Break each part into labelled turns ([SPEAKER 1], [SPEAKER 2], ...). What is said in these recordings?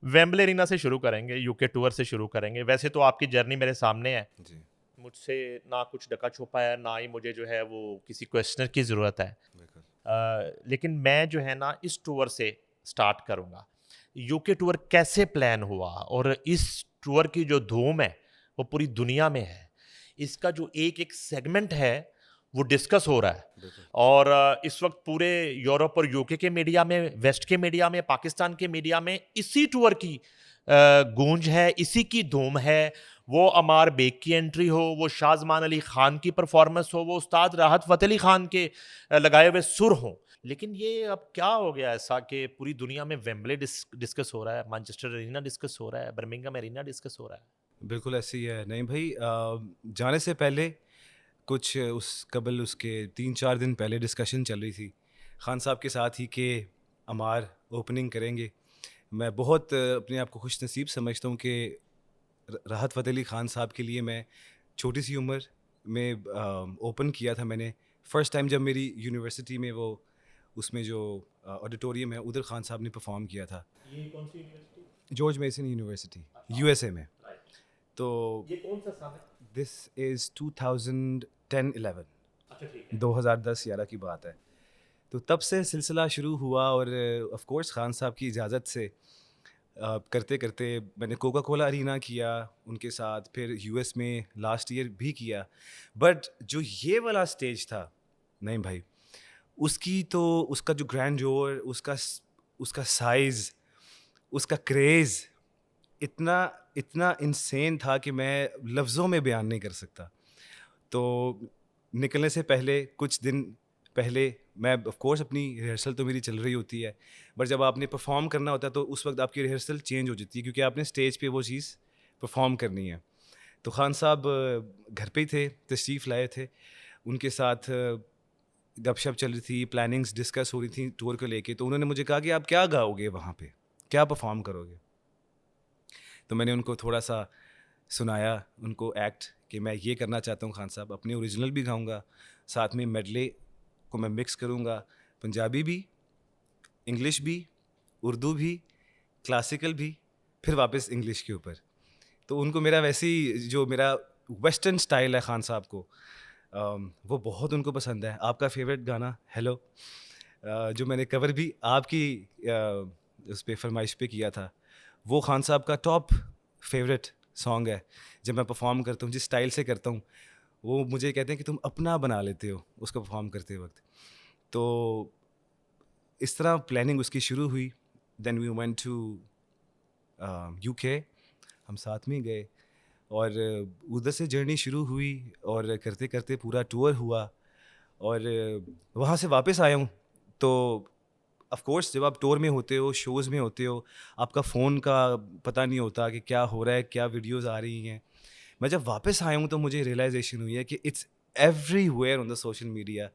[SPEAKER 1] Wembley arena से शुरू करेंगे, यूके टूर से शुरू करेंगे। वैसे तो आपकी जर्नी मेरे सामने है,
[SPEAKER 2] जी।
[SPEAKER 1] मुझसे ना कुछ ढका छुपा है, ना ही मुझे जो है वो किसी क्वेश्चनर की ज़रूरत है।
[SPEAKER 2] बिल्कुल।
[SPEAKER 1] लेकिन मैं जो है ना इस टूर से स्टार्ट करूँगा। यूके टूर कैसे प्लान हुआ और इस टूर की जो धूम है वो पूरी दुनिया में है। इसका जो एक-एक सेगमेंट है वो डिस्कस हो रहा है
[SPEAKER 2] बिल्कुल।
[SPEAKER 1] और इस वक़्त पूरे यूरोप और यूके के मीडिया में, वेस्ट के मीडिया में, पाकिस्तान के मीडिया में इसी टूर की गूंज है, इसी की धूम है। वो अमार बेग की एंट्री हो, वो शाज़मान अली ख़ान की परफॉर्मेंस हो, वो उस्ताद राहत फ़तेह अली ख़ान के लगाए हुए सुर हों। लेकिन ये अब क्या हो गया ऐसा कि पूरी दुनिया में वेम्बले डिस्कस हो रहा है, मैनचेस्टर एरीना डिस्कस हो रहा है, बर्मिंघम एरीना डिस्कस हो रहा है।
[SPEAKER 2] बिल्कुल ऐसे ही है। नहीं भाई, जाने से पहले कुछ उस कबल उसके 3-4 दिन पहले डिस्कशन चल रही थी खान साहब के साथ ही कि अमार ओपनिंग करेंगे। मैं बहुत अपने आप को खुश नसीब समझता हूँ कि राहत फ़तेह अली ख़ान साहब के लिए मैं छोटी सी उम्र में ओपन किया था मैंने। फ़र्स्ट टाइम जब मेरी यूनिवर्सिटी में वो उसमें जो ऑडिटोरियम है उधर खान साहब ने परफॉर्म किया था।
[SPEAKER 1] ये कौन सी यूनिवर्सिटी?
[SPEAKER 2] जॉर्ज मेसन यूनिवर्सिटी,
[SPEAKER 1] अच्छा,
[SPEAKER 2] यूएसए में।
[SPEAKER 1] राइट।
[SPEAKER 2] तो
[SPEAKER 1] ये कौन सा साल है?
[SPEAKER 2] दिस इज़ 2010-11,
[SPEAKER 1] अच्छा, ठीक है।
[SPEAKER 2] 2010-11 की बात है। तो तब से सिलसिला शुरू हुआ और ऑफ़ कोर्स खान साहब की इजाज़त से करते करते मैंने कोका कोला अरीना किया उनके साथ, फिर यूएस में लास्ट ईयर भी किया। बट जो ये वाला स्टेज था, नहीं भाई, उसकी तो उसका जो ग्रैंडयोर, उसका साइज़, उसका क्रेज़ इतना इतना इंसेन था कि मैं लफ्ज़ों में बयान नहीं कर सकता। तो निकलने से पहले कुछ दिन पहले मैं ऑफ कोर्स अपनी रिहर्सल तो मेरी चल रही होती है, बट जब आपने परफॉर्म करना होता है तो उस वक्त आपकी रिहर्सल चेंज हो जाती है क्योंकि आपने स्टेज पे वो चीज़ परफॉर्म करनी है। तो खान साहब घर पे ही थे, तशरीफ़ लाए थे। उनके साथ गपशप चल रही थी, प्लानिंग्स डिस्कस हो रही थी टूर को लेके। तो उन्होंने मुझे कहा कि आप क्या गाओगे वहाँ पे, क्या परफॉर्म करोगे? तो मैंने उनको थोड़ा सा सुनाया उनको एक्ट कि मैं ये करना चाहता हूँ खान साहब, अपने ओरिजिनल भी गाऊंगा, साथ में मेडले को मैं मिक्स करूँगा, पंजाबी भी, इंग्लिश भी, उर्दू भी, क्लासिकल भी, फिर वापस इंग्लिश के ऊपर। तो उनको मेरा वैसे ही जो मेरा वेस्टर्न स्टाइल है खान साहब को, वो बहुत उनको पसंद है। आपका फेवरेट गाना हेलो, जो मैंने कवर भी आपकी उस पे फरमाइश पे किया था, वो खान साहब का टॉप फेवरेट सॉन्ग है। जब मैं परफॉर्म करता हूँ जिस स्टाइल से करता हूँ, वो मुझे कहते हैं कि तुम अपना बना लेते हो उसको परफॉर्म करते वक्त। तो इस तरह प्लानिंग उसकी शुरू हुई। Then we went to UK, हम साथ में गए और उधर से जर्नी शुरू हुई और करते करते पूरा टूर हुआ और वहाँ से वापस आया हूँ। तो ऑफ कोर्स जब आप टूर में होते हो, शोज़ में होते हो, आपका फ़ोन का पता नहीं होता कि क्या हो रहा है, क्या वीडियोज़ आ रही हैं। मैं जब वापस आया हूँ तो मुझे रियलाइजेशन हुई है कि it's everywhere on the social media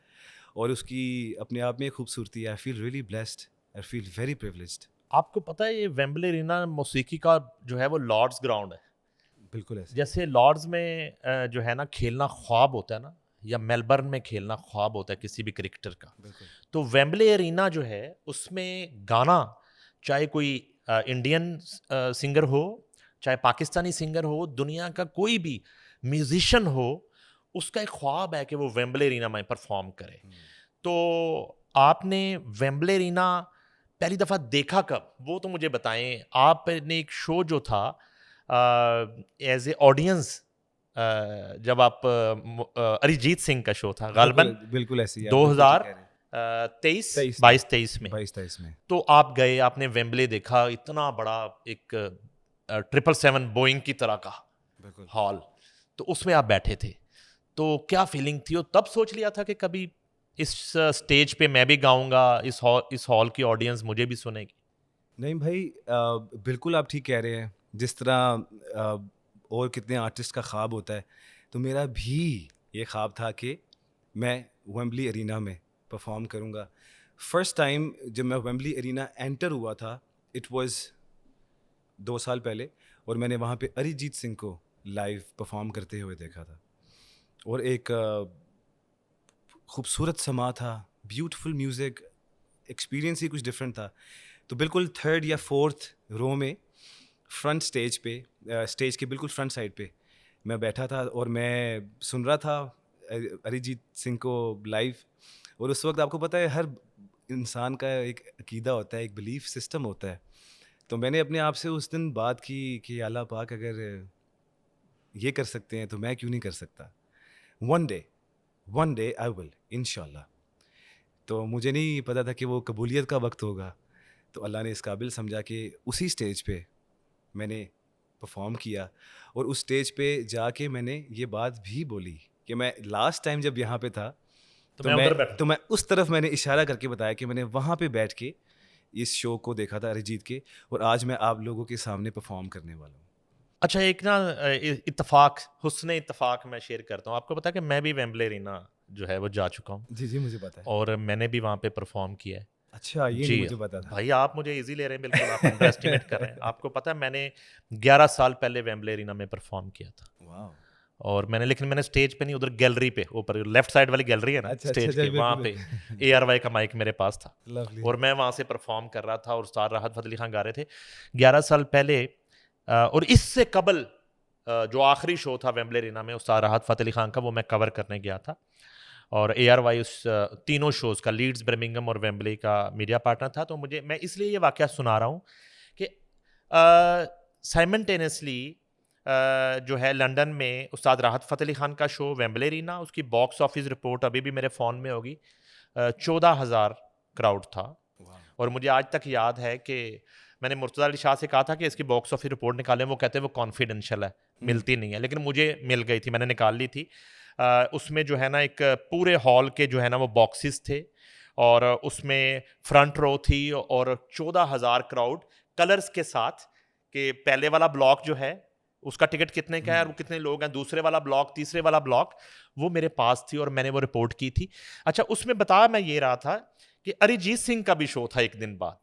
[SPEAKER 2] और उसकी अपने आप में एक खूबसूरती है। I feel really blessed, I feel very privileged.
[SPEAKER 1] आपको पता है ये वेम्बले एरीना मौसीकी का जो है वो लॉर्ड्स ग्राउंड है।
[SPEAKER 2] बिल्कुल ऐसे ही है।
[SPEAKER 1] जैसे लॉर्ड्स में जो है ना खेलना ख्वाब होता है ना, या मेलबर्न में खेलना ख्वाब होता है किसी भी क्रिकेटर का।
[SPEAKER 2] बिल्कुल।
[SPEAKER 1] तो वेम्बले एरीना जो है उसमें गाना, चाहे कोई इंडियन सिंगर हो, चाहे पाकिस्तानी सिंगर हो, दुनिया का कोई भी म्यूजिशियन हो, उसका एक ख्वाब है कि वो वेम्बले एरीना में परफॉर्म करे। तो आपने वेम्बले एरीना पहली दफ़ा देखा कब? वो तो मुझे बताएं। आपने एक शो जो था एज ए ऑडियंस, जब आप अरिजीत सिंह का शो था
[SPEAKER 2] बिल्कुल
[SPEAKER 1] गालिबन
[SPEAKER 2] बिल्कुल ऐसे ही है, आप बिल्कुल ठीक कह रहे हैं।
[SPEAKER 1] 2023
[SPEAKER 2] 23 में,
[SPEAKER 1] 22-23 में।
[SPEAKER 2] 22-23 में।
[SPEAKER 1] तो आप गए, आपने वेम्बले देखा, इतना बड़ा एक 777 बोइंग की तरह का
[SPEAKER 2] बिल्कुल।
[SPEAKER 1] हॉल, तो उसमें आप बैठे थे। तो क्या फीलिंग थी? और तब सोच लिया था कि कभी इस स्टेज पे मैं भी गाऊंगा, इस हॉल की ऑडियंस मुझे भी सुनेगी?
[SPEAKER 2] नहीं भाई, बिल्कुल आप ठीक कह रहे हैं। जिस तरह और कितने आर्टिस्ट का ख्वाब होता है, तो मेरा भी ये ख्वाब था कि मैं वेम्बली एरिना में परफॉर्म करूँगा। फर्स्ट टाइम जब मैं वेम्बली एरिना एंटर हुआ था, इट वाज़ 2 साल पहले, और मैंने वहाँ पे अरिजीत सिंह को लाइव परफॉर्म करते हुए देखा था। और एक खूबसूरत समा था, ब्यूटीफुल म्यूज़िक, एक्सपीरियंस ही कुछ डिफरेंट था। तो बिल्कुल थर्ड या फोर्थ रो में फ्रंट स्टेज पे, स्टेज के बिल्कुल फ्रंट साइड पे मैं बैठा था और मैं सुन रहा था अरिजीत सिंह को लाइव। और उस वक्त आपको पता है हर इंसान का एक अकीदा होता है, एक बिलीफ सिस्टम होता है। तो मैंने अपने आप से उस दिन बात की कि अल्लाह पाक अगर ये कर सकते हैं तो मैं क्यों नहीं कर सकता। वन डे आई विल, इंशाल्लाह। तो मुझे नहीं पता था कि वो कबूलियत का वक्त होगा, तो अल्लाह ने इस काबिल समझा कि उसी स्टेज पे मैंने परफॉर्म किया। और उस स्टेज पे जाके मैंने ये बात भी बोली कि मैं लास्ट टाइम जब यहाँ पे था
[SPEAKER 1] तो मैं उधर बैठा।
[SPEAKER 2] तो मैं उस तरफ मैंने इशारा करके बताया कि मैंने वहाँ पे बैठ के इस शो को देखा था अरिजीत के, और आज मैं आप लोगों के सामने परफॉर्म करने वाला हूँ।
[SPEAKER 1] अच्छा, एक ना इत्तेफाक, हुस्न इत्तेफाक मैं शेयर करता हूँ। आपको पता है कि मैं भी वेम्बले अरीना जो है वो जा चुका हूँ,
[SPEAKER 2] जी जी, मुझे पता है।
[SPEAKER 1] और मैंने भी वहाँ पे परफॉर्म किया है।
[SPEAKER 2] अच्छा, ये
[SPEAKER 1] जी
[SPEAKER 2] नहीं मुझे पता था।
[SPEAKER 1] भाई, आप मुझे इजी ले रहे हैं, बिल्कुल आप अंडर एस्टिमेट कर रहे हैं। आपको पता है मैंने 11 साल पहले वेम्बले अरीना में परफॉर्म किया था।
[SPEAKER 2] वाह,
[SPEAKER 1] और लेकिन मैंने स्टेज पे नहीं, उधर गैलरी पे, ऊपर लेफ्ट साइड वाली गैलरी है ना
[SPEAKER 2] अच्छा
[SPEAKER 1] स्टेज
[SPEAKER 2] अच्छा,
[SPEAKER 1] के, वहाँ पे ARY का माइक मेरे पास था,
[SPEAKER 2] लवली।
[SPEAKER 1] और मैं वहाँ से परफॉर्म कर रहा था और उस्ताद राहत फ़तेह अली खान गा रहे थे 11 साल पहले। और इससे कबल जो आखिरी शो था वेम्बले अरीना में उस्ताद राहत फ़तेह अली खान का, वो मैं कवर करने गया था। और ARY उस तीनों शोज़ का, लीड्स, बर्मिंघम और वेम्बले का मीडिया पार्टनर था। तो मैं इसलिए ये वाक़या सुना रहा हूँ कि साइमल्टेनियसली जो है लंदन में उस्ताद राहत फ़तेह अली खान का शो वेम्बले अरीना, उसकी बॉक्स ऑफिस रिपोर्ट अभी भी मेरे फ़ोन में होगी, 14,000 क्राउड था। और मुझे आज तक याद है कि मैंने मुर्तज़ा अली शाह से कहा था कि इसकी बॉक्स ऑफिस रिपोर्ट निकालें, वो कहते हैं वो कॉन्फिडेंशियल है, मिलती नहीं है, लेकिन मुझे मिल गई थी, मैंने निकाल ली थी। उसमें जो है ना एक पूरे हॉल के जो है ना वो बॉक्सेस थे, और उसमें फ्रंट रो थी, और 14,000 क्राउड कलर्स के साथ, कि पहले वाला ब्लॉक जो है उसका टिकट कितने का है और वो कितने लोग हैं, दूसरे वाला ब्लॉक, तीसरे वाला ब्लॉक, वो मेरे पास थी और मैंने वो रिपोर्ट की थी। अच्छा, उसमें बताया मैं ये रहा था कि अरिजीत सिंह का भी शो था एक दिन बाद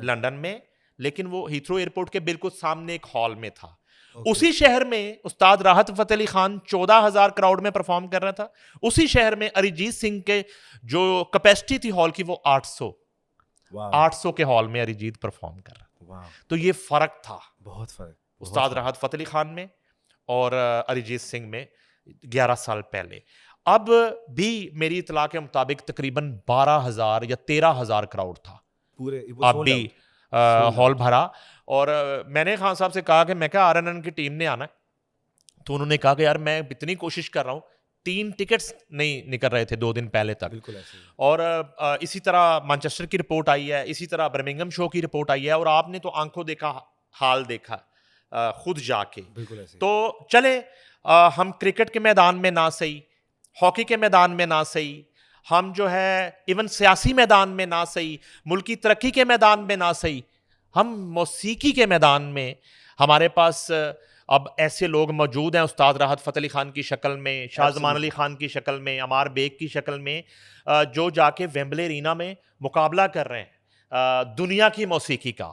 [SPEAKER 1] लंदन में, लेकिन वो हीथ्रो एयरपोर्ट के बिल्कुल सामने एक हॉल में था। उसी शहर में उस्ताद राहत फ़तेह अली खान 14,000 क्राउड में परफॉर्म कर रहा था। उसी शहर में अरिजीत सिंह के जो कैपेसिटी थी हॉल की वो 800 के हॉल में अरिजीत परफॉर्म कर रहा था। तो ये फर्क था,
[SPEAKER 2] बहुत फर्क,
[SPEAKER 1] उस्ताद राहत फ़तेह अली खान में और अरिजीत सिंह में 11 साल पहले। अब भी मेरी इतला के मुताबिक तकरीबन 12,000 या 13,000 क्राउड था
[SPEAKER 2] पूरे,
[SPEAKER 1] अब भी हॉल भरा। और मैंने खान साहब से कहा कि मैं क्या RNN की टीम ने आना है, तो उन्होंने कहा कि यार मैं इतनी कोशिश कर रहा हूँ, 3 टिकट्स नहीं निकल रहे थे 2 दिन पहले तक।
[SPEAKER 2] बिल्कुल ऐसे।
[SPEAKER 1] और इसी तरह मैनचेस्टर की रिपोर्ट आई है, इसी तरह बर्मिंघम शो की रिपोर्ट आई है, और आपने तो आंखों देखा हाल देखा खुद जाके।
[SPEAKER 2] बिल्कुल ऐसे।
[SPEAKER 1] तो चले, हम क्रिकेट के मैदान में ना सही, हॉकी के मैदान में ना सही, हम जो है इवन सियासी मैदान में ना सही, मुल्की तरक्की के मैदान में ना सही, हम मौसीकी के मैदान में हमारे पास अब ऐसे लोग मौजूद हैं, उस्ताद राहत फ़तेह अली खान की शक्ल में, शाहज़मान अली खान की शक्ल में, अमार बेग की शक्ल में, जो जाके वेम्बले अरीना में मुकाबला कर रहे हैं दुनिया की मौसीकी का।